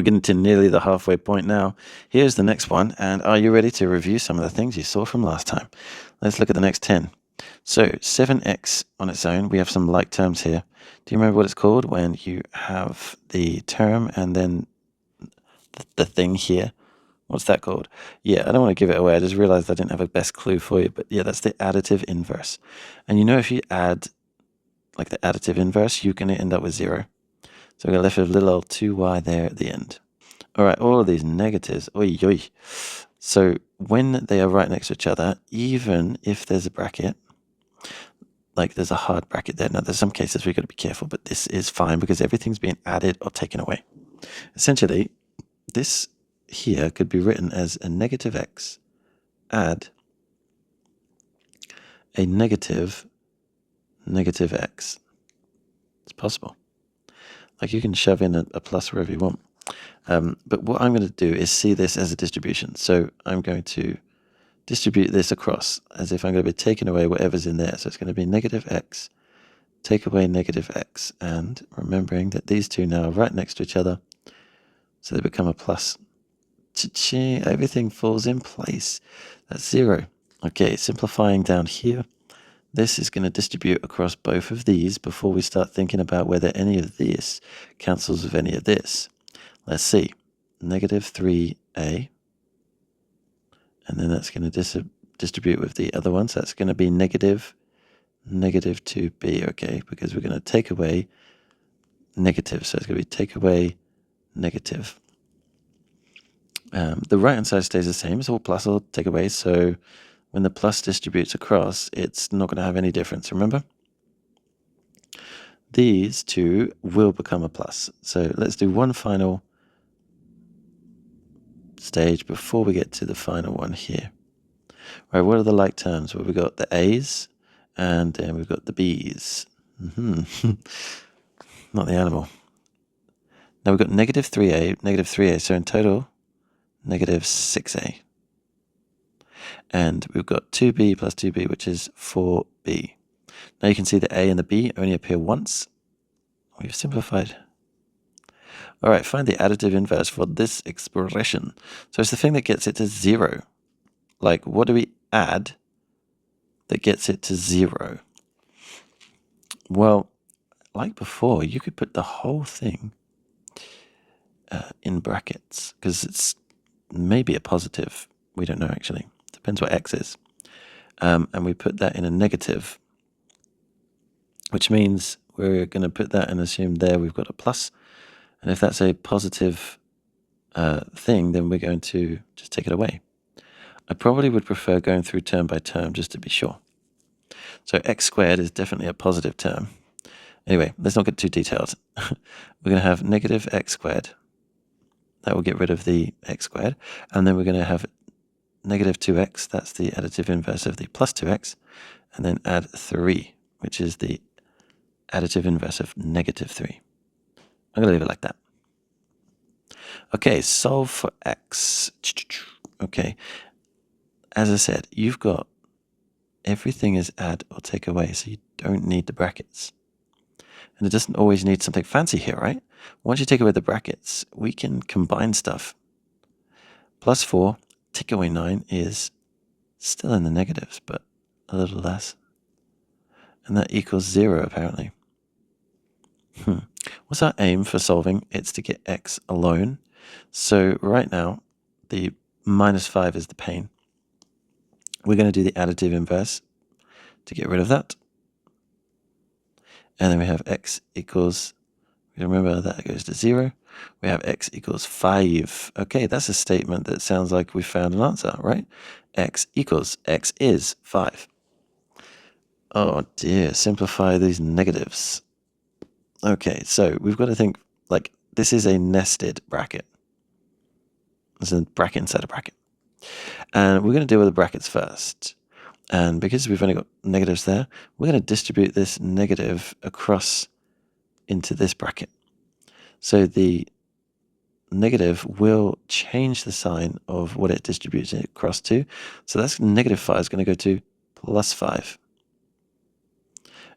We're getting to nearly the halfway point now. Here's the next one, and are you ready to review some of the things you saw from last time? Let's look at the next 10. So 7x on its own, we have some like terms here. Do you remember what it's called when you have the term and then the thing here? What's that called? Yeah, I don't want to give it away. I just realized I didn't have a best clue for you, but yeah, that's the additive inverse. And you know, if you add like the additive inverse, you're going to end up with 0. So we're left with a little old 2y there at the end. All right, all of these negatives, oy, oy. So when they are right next to each other, even if there's a bracket, like there's a hard bracket there. Now, there's some cases we've got to be careful, but this is fine because everything's being added or taken away. Essentially, this here could be written as a negative x add a negative x. It's possible. Like you can shove in a plus wherever you want. But what I'm going to do is see this as a distribution. So I'm going to distribute this across as if I'm going to be taking away whatever's in there. So it's going to be negative x, take away negative x, and remembering that these two now are right next to each other, so they become a plus. Cha-ching, everything falls in place. That's 0. Okay, simplifying down here. This is going to distribute across both of these before we start thinking about whether any of this cancels with any of this. Let's see. Negative 3a. And then that's going to distribute with the other one. So that's going to be negative 2b, okay? Because we're going to take away negative. So it's going to be take away negative. The right-hand side stays the same. It's all plus or take away. So when the plus distributes across, it's not going to have any difference, remember? These two will become a plus. So let's do one final stage before we get to the final one here. Right, what are the like terms? Well, we've got the a's and then we've got the b's. Not the animal. Now we've got negative 3a, so in total, negative 6a. And we've got 2b plus 2b, which is 4b. Now you can see the a and the b only appear once. We've simplified. All right, find the additive inverse for this expression. So it's the thing that gets it to 0. Like, what do we add that gets it to 0? Well, like before, you could put the whole thing in brackets because it's maybe a positive. We don't know, actually. Depends what x is. And we put that in a negative, which means we're going to put that and assume there we've got a plus. And if that's a positive thing, then we're going to just take it away. I probably would prefer going through term by term just to be sure. So x squared is definitely a positive term. Anyway, let's not get too detailed. We're going to have negative x squared. That will get rid of the x squared. And then we're going to have negative 2x. That's the additive inverse of the plus 2x. And then add 3, which is the additive inverse of negative 3. I'm going to leave it like that. Okay, solve for x. Okay, as I said, you've got everything is add or take away, so you don't need the brackets. And it doesn't always need something fancy here, right? Once you take away the brackets, we can combine stuff. Plus 4, take away 9 is still in the negatives, but a little less. And that equals 0, apparently. What's our aim for solving? It's to get x alone. So right now, the minus 5 is the pain. We're going to do the additive inverse to get rid of that. And then we have x equals, remember that goes to 0. We have x equals 5. Okay, that's a statement that sounds like we found an answer, right? X is 5. Oh dear, simplify these negatives. Okay, so we've got to think, like, this is a nested bracket. There's a bracket inside a bracket. And we're going to deal with the brackets first. And because we've only got negatives there, we're going to distribute this negative across into this bracket. So the negative will change the sign of what it distributes it across to. So that's negative 5 is going to go to plus 5.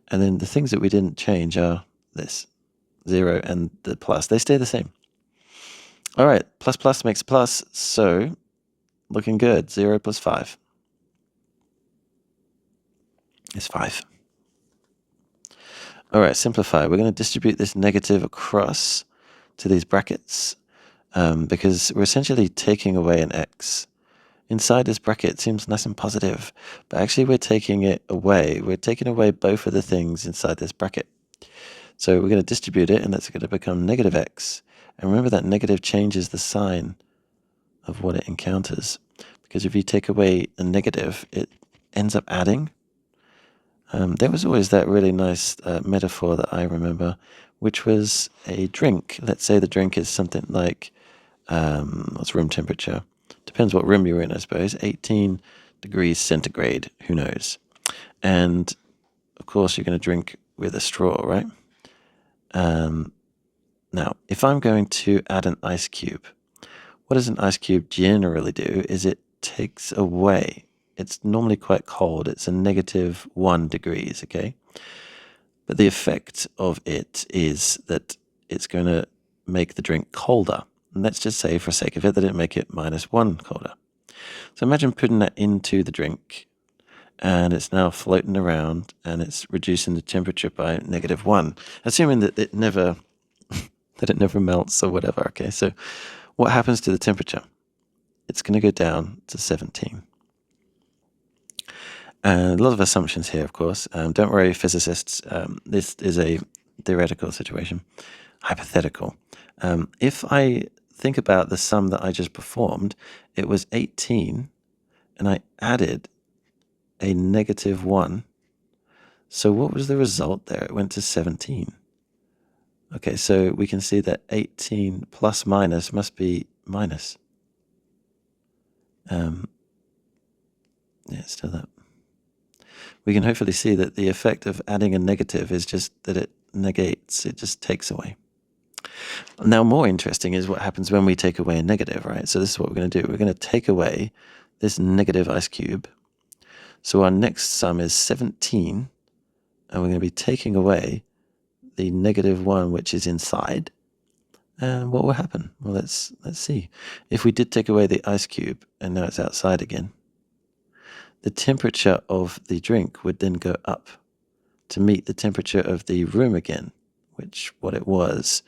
And then the things that we didn't change are this 0 and the plus. They stay the same. All right, plus plus makes plus, so looking good. 0 plus 5 is 5. All right, simplify. We're going to distribute this negative across to these brackets because we're essentially taking away an x. Inside this bracket, it seems nice and positive, but actually we're taking it away. We're taking away both of the things inside this bracket. So we're going to distribute it, and that's going to become negative x. And remember that negative changes the sign of what it encounters. Because if you take away a negative, it ends up adding. There was always that really nice metaphor that I remember, which was a drink. Let's say the drink is something like, what's room temperature? Depends what room you're in, I suppose. 18 degrees centigrade, who knows? And, of course, you're going to drink with a straw, right? Now, if I'm going to add an ice cube, what does an ice cube generally do is it takes away. It's normally quite cold. It's a negative 1 degrees, okay? But the effect of it is that it's going to make the drink colder. And let's just say, for the sake of it, that it make it -1 colder. So imagine putting that into the drink, and it's now floating around, and it's reducing the temperature by -1, assuming that it never melts or whatever. Okay, so what happens to the temperature? It's going to go down to 17. And a lot of assumptions here, of course. Don't worry, physicists. This is a theoretical situation, hypothetical. If I think about the sum that I just performed, it was 18, and I added a -1. So what was the result there? It went to 17. Okay, so we can see that 18 plus minus must be minus. Yeah, it's still that. We can hopefully see that the effect of adding a negative is just that it negates, it just takes away. Now, more interesting is what happens when we take away a negative, right? So this is what we're going to do. We're going to take away this negative ice cube. So our next sum is 17, and we're going to be taking away the -1, which is inside. And what will happen? Well, let's see. If we did take away the ice cube, and now it's outside again, the temperature of the drink would then go up to meet the temperature of the room again, which it was,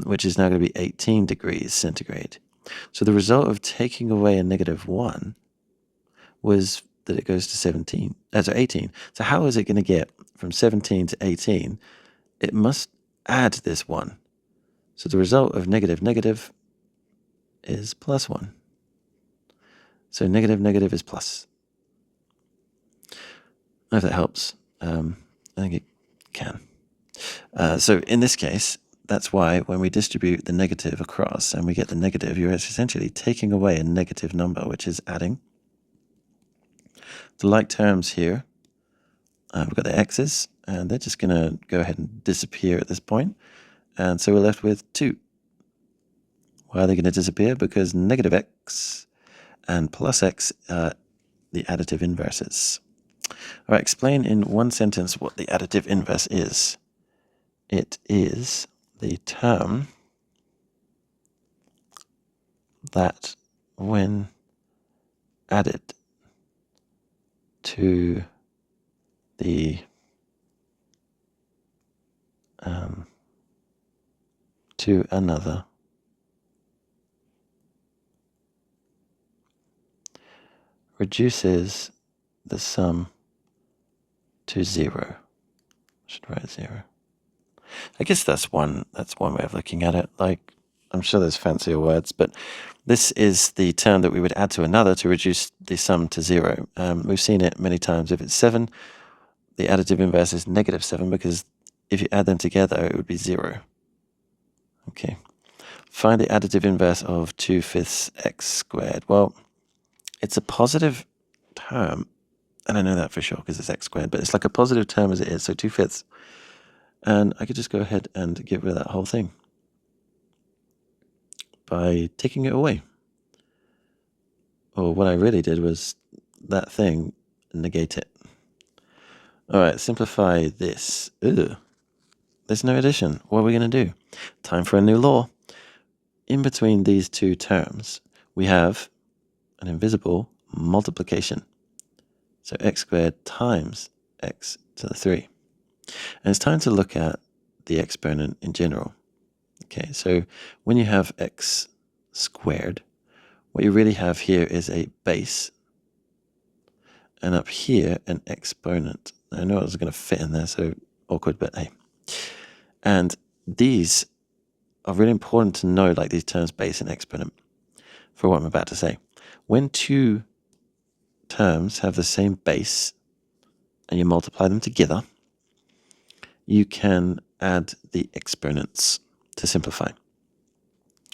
which is now going to be 18 degrees centigrade. So the result of taking away a -1 was that it goes to 18. So how is it going to get from 17 to 18? It must add this 1. So the result of negative is +1. So negative is plus. I don't know if that helps. I think it can. So in this case, that's why when we distribute the negative across and we get the negative, you're essentially taking away a negative number, which is adding. The like terms here, we've got the x's, and they're just going to go ahead and disappear at this point. And so we're left with 2. Why are they going to disappear? Because -x and +x are the additive inverses. All right, explain in one sentence what the additive inverse is. It is the term that, when added to the to another, reduces the sum to 0. I should write 0. I guess that's one way of looking at it. Like, I'm sure there's fancier words, but this is the term that we would add to another to reduce the sum to 0. We've seen it many times. If it's 7, the additive inverse is -7, because if you add them together, it would be 0. Okay. Find the additive inverse of 2/5 x squared. Well, it's a positive term, and I know that for sure because it's x squared, but it's like a positive term as it is, so 2/5. And I could just go ahead and get rid of that whole thing by taking it away. Or what I really did was that thing, negate it. All right, simplify this. Ugh. There's no addition. What are we going to do? Time for a new law. in between these two terms, we have an invisible multiplication. So x squared times x to the 3. And it's time to look at the exponent in general. Okay, so when you have x squared, what you really have here is a base, and up here an exponent. I know it was going to fit in there, so awkward, but hey. And these are really important to know, like these terms base and exponent, for what I'm about to say. When two terms have the same base and you multiply them together, you can add the exponents to simplify.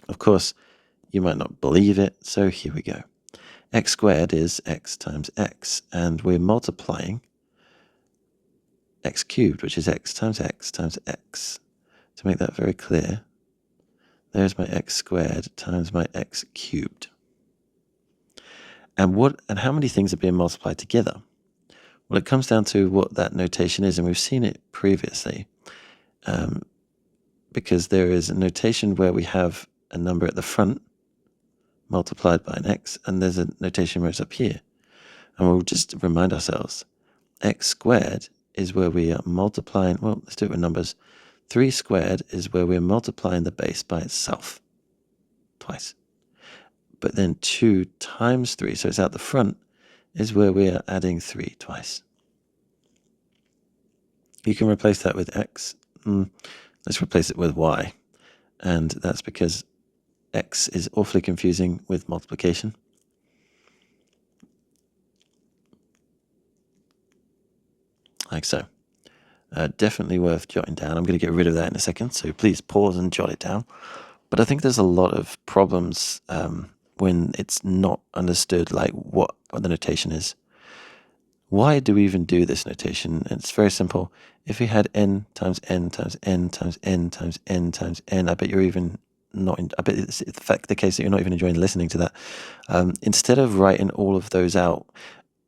Of course, you might not believe it, so here we go. X squared is x times x, and we're multiplying x cubed, which is x times x times x. To make that very clear, there's my x squared times my x cubed. And how many things are being multiplied together? Well, it comes down to what that notation is, and we've seen it previously, because there is a notation where we have a number at the front multiplied by an x, and there's a notation where it's up here. And we'll just remind ourselves, x squared is where we are multiplying, well, let's do it with numbers. 3 squared is where we're multiplying the base by itself twice. But then 2 times 3, so it's out the front, is where we are adding 3 twice. You can replace that with x. Let's replace it with y. And that's because x is awfully confusing with multiplication. Like so. Definitely worth jotting down. I'm going to get rid of that in a second, so please pause and jot it down. But I think there's a lot of problems when it's not understood, like what the notation is. Why do we even do this notation? It's very simple. If we had n times n times n times n times n times n, I bet you're even not. I bet it's in fact the case that you're not even enjoying listening to that. Instead of writing all of those out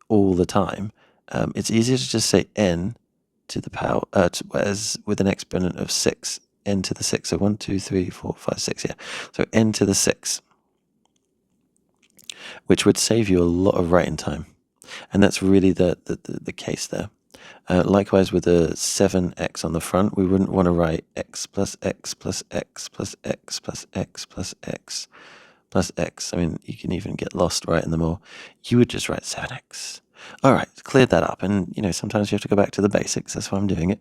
all the time, it's easier to just say n to the power, as with an exponent of 6, n to the 6. So 1, 2, 3, 4, 5, 6. Yeah. So n to the 6, which would save you a lot of writing time. And that's really the case there. Likewise, with a 7x on the front, we wouldn't want to write x plus x plus x plus x plus x plus x plus x. I mean, you can even get lost writing them all. You would just write 7x. All right, cleared that up. And, sometimes you have to go back to the basics. That's why I'm doing it.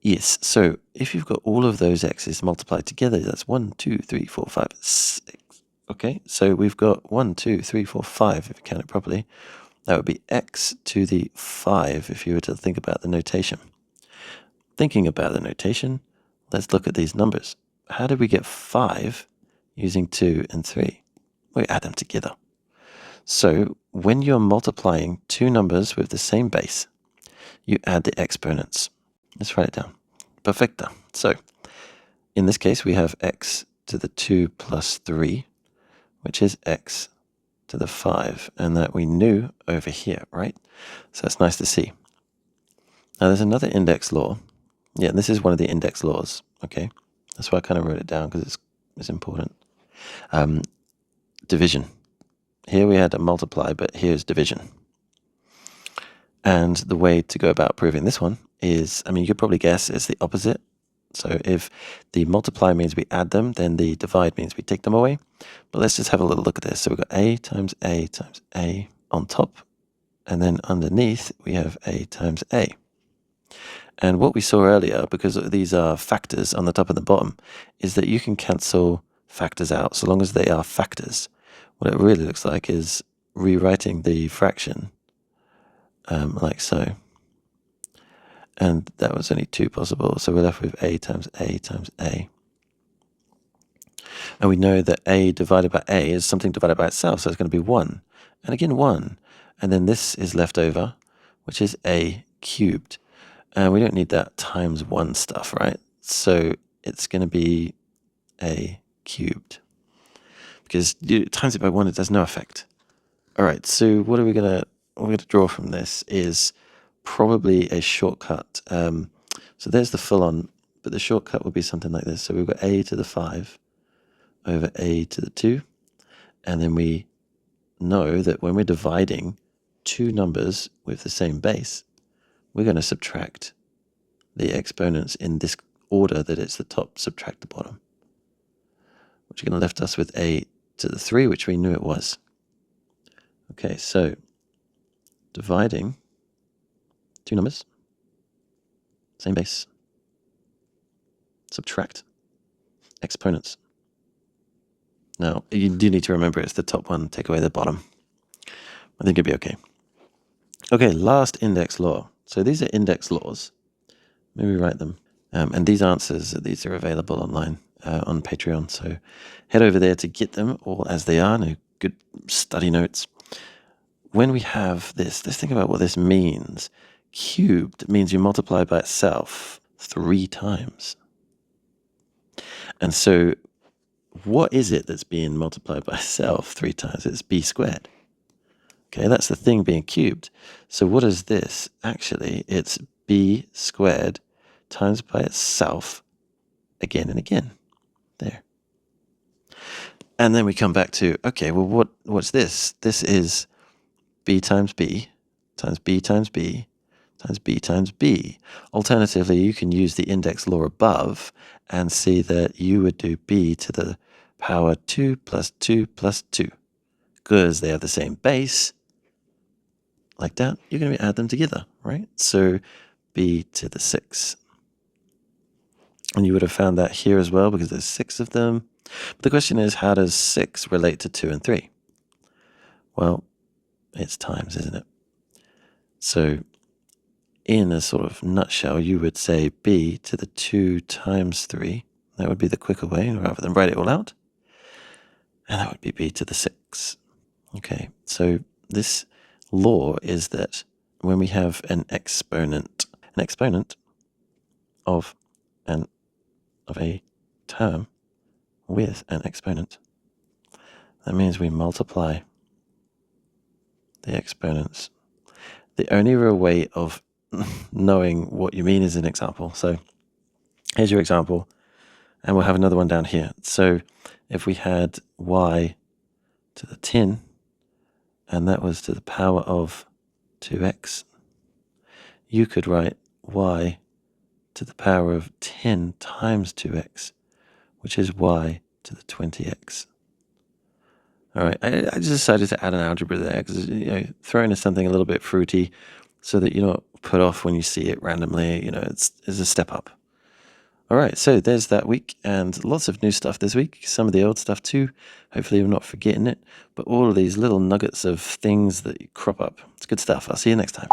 Yes, so if you've got all of those x's multiplied together, that's 1, 2, 3, 4, 5, 6. Okay, so we've got 1, 2, 3, 4, 5, if you count it properly. That would be x to the 5 if you were to think about the notation. Thinking about the notation, let's look at these numbers. How did we get 5 using 2 and 3? We add them together. So when you're multiplying two numbers with the same base, you add the exponents. Let's write it down. Perfecta. So in this case, we have x to the 2 plus 3, which is x to the 5, and that we knew over here, right? So that's nice to see. Now there's another index law. Yeah, this is one of the index laws, okay? That's why I kind of wrote it down, because it's important. Division. Here we had to multiply, but here's division. And the way to go about proving this one is, you could probably guess it's the opposite. So if the multiply means we add them, then the divide means we take them away. But let's just have a little look at this. So we've got a times a times a on top, and then underneath we have a times a. And what we saw earlier, because these are factors on the top and the bottom, is that you can cancel factors out so long as they are factors. What it really looks like is rewriting the fraction like so. And that was only 2 possible, so we're left with a times a times a. And we know that a divided by a is something divided by itself, so it's going to be 1. And again 1. And then this is left over, which is a cubed. And we don't need that times 1 stuff, right? So it's going to be a cubed. Because you times it by 1, it does no effect. All right, so what we're going to draw from this is probably a shortcut. So there's the full on, but the shortcut would be something like this. So we've got a to the 5 over a to the 2. And then we know that when we're dividing two numbers with the same base, we're going to subtract the exponents in this order that it's the top, subtract the bottom, which is going to left us with a to the 3, which we knew it was. Okay, so dividing two numbers, same base, subtract exponents. Now, you do need to remember it's the top one, take away the bottom. I think it'd be okay. Okay, last index law. So these are index laws. Maybe write them. And these answers, these are available online on Patreon. So head over there to get them all as they are. No good study notes. When we have this, let's think about what this means. Cubed means you multiply by itself 3 times. And so what is it that's being multiplied by itself 3 times? It's b squared. Okay, that's the thing being cubed. So what is this? Actually, it's b squared times by itself again and again. There. And then we come back to, okay, well, what's this? This is b times b times b times b times b times b. Alternatively, you can use the index law above and see that you would do b to the power 2 plus 2 plus 2. Because they have the same base, like that, you're going to add them together, right? So b to the 6. And you would have found that here as well because there's 6 of them. But the question is, how does 6 relate to 2 and 3? Well, it's times, isn't it? So in a sort of nutshell, you would say b to the 2 times 3. That would be the quicker way rather than write it all out. And that would be b to the 6. Okay, so this law is that when we have an exponent of a term with an exponent, that means we multiply the exponents. The only real way of knowing what you mean is an example. So here's your example, and we'll have another one down here. So if we had y to the 10, and that was to the power of 2x, you could write y to the power of 10 times 2x, which is y to the 20x. All right, I just decided to add an algebra there because, throwing in something a little bit fruity so that you're not put off when you see it randomly, it's a step up. All right, so there's that week, and lots of new stuff this week, some of the old stuff too. Hopefully you're not forgetting it, but all of these little nuggets of things that crop up. It's good stuff. I'll see you next time.